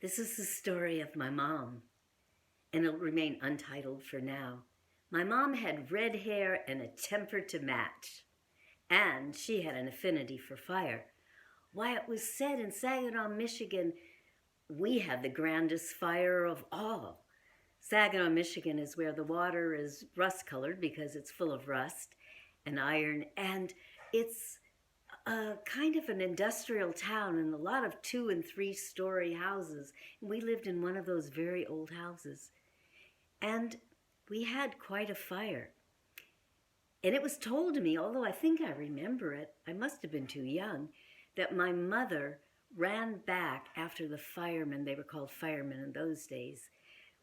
This is the story of my mom, and it'll remain untitled for now. My mom had red hair and a temper to match, and she had an affinity for fire. Why, it was said in Saginaw, Michigan, we had the grandest fire of all. Saginaw, Michigan is where the water is rust-colored because it's full of rust and iron, and it's a kind of an industrial town and a lot of 2- and 3-story houses. And we lived in one of those very old houses. And we had quite a fire. And it was told to me, although I think I remember it, I must have been too young, that my mother ran back after the firemen, they were called firemen in those days,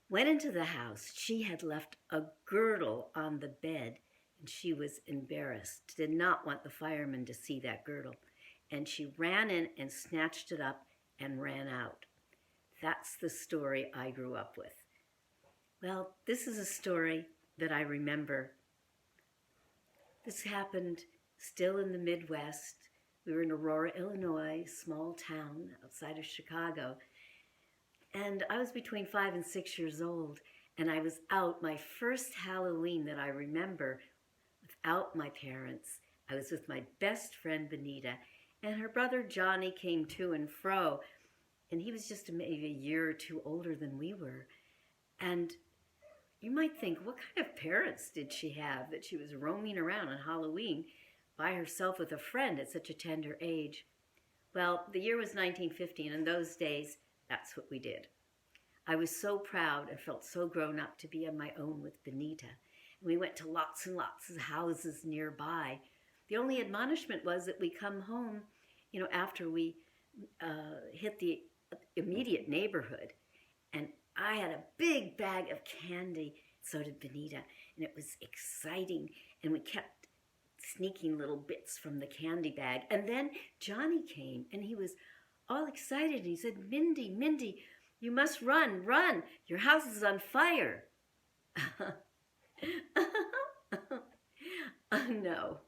went into the house. She had left a girdle on the bed, and she was embarrassed, did not want the firemen to see that girdle. And she ran in and snatched it up and ran out. That's the story I grew up with. Well, this is a story that I remember. This happened still in the Midwest. We were in Aurora, Illinois, small town outside of Chicago. And I was between 5 and 6 years old, and I was out my first Halloween that I remember without my parents. I was with my best friend, Benita, and her brother, Johnny, came to and fro, and he was just maybe a year or two older than we were. And you might think, what kind of parents did she have that she was roaming around on Halloween by herself with a friend at such a tender age? Well, the year was 1950, and in those days, that's what we did. I was so proud and felt so grown up to be on my own with Benita. We went to lots and lots of houses nearby. The only admonishment was that we come home, after we hit the immediate neighborhood. And I had a big bag of candy, so did Benita, and it was exciting. And we kept sneaking little bits from the candy bag. And then Johnny came, and he was all excited, and he said, Mindy, you must run, your house is on fire. No.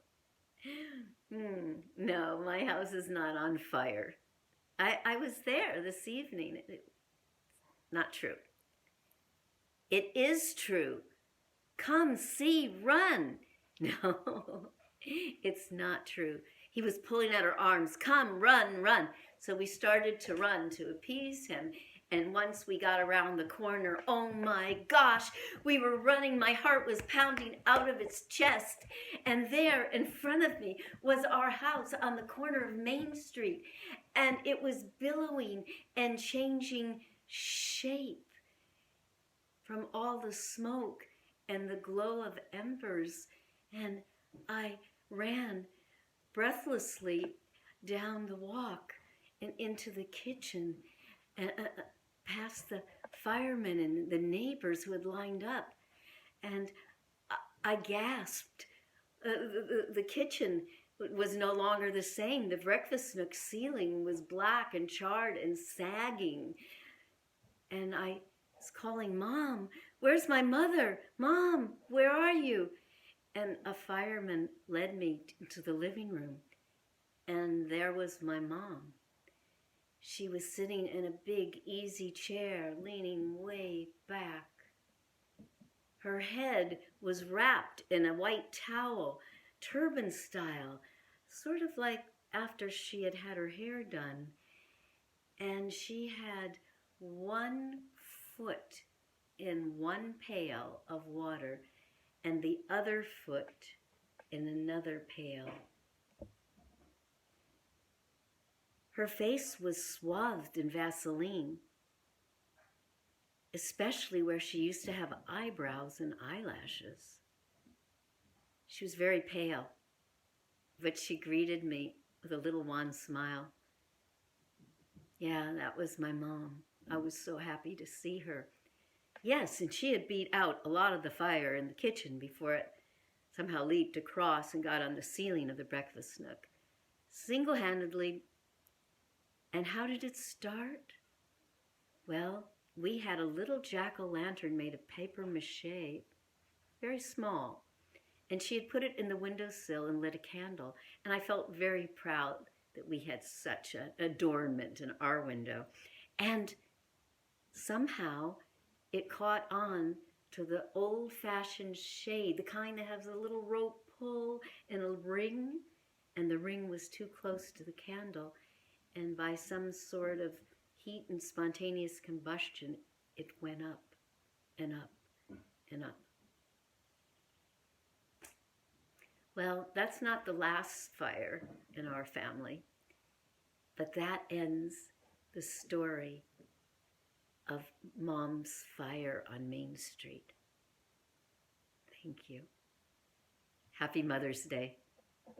No, my house is not on fire. I was there this evening. Not true. It is true. Come, see, run. No, it's not true. He was pulling at her arms. Come, run. So we started to run to appease him. And once we got around the corner, oh my gosh, we were running. My heart was pounding out of its chest. And there in front of me was our house on the corner of Main Street. And it was billowing and changing shape from all the smoke and the glow of embers. And I ran breathlessly down the walk and into the kitchen and past the firemen and the neighbors who had lined up. And I gasped. The kitchen was no longer the same. The breakfast nook ceiling was black and charred and sagging. And I was calling, Mom, where's my mother? Mom, where are you? And a fireman led me to the living room. And there was my mom. She was sitting in a big, easy chair, leaning way back. Her head was wrapped in a white towel, turban style, sort of like after she had had her hair done. And she had one foot in one pail of water and the other foot in another pail. Her face was swathed in Vaseline, especially where she used to have eyebrows and eyelashes. She was very pale, but she greeted me with a little wan smile. Yeah, that was my mom. I was so happy to see her. Yes, and she had beat out a lot of the fire in the kitchen before it somehow leaped across and got on the ceiling of the breakfast nook. Single-handedly. And how did it start? Well, we had a little jack-o'-lantern made of paper mache, very small, and she had put it in the windowsill and lit a candle, and I felt very proud that we had such an adornment in our window. And somehow it caught on to the old-fashioned shade, the kind that has a little rope pull and a ring, and the ring was too close to the candle, and by some sort of heat and spontaneous combustion, it went up and up and up. Well, that's not the last fire in our family, but that ends the story of Mom's fire on Main Street. Thank you. Happy Mother's Day.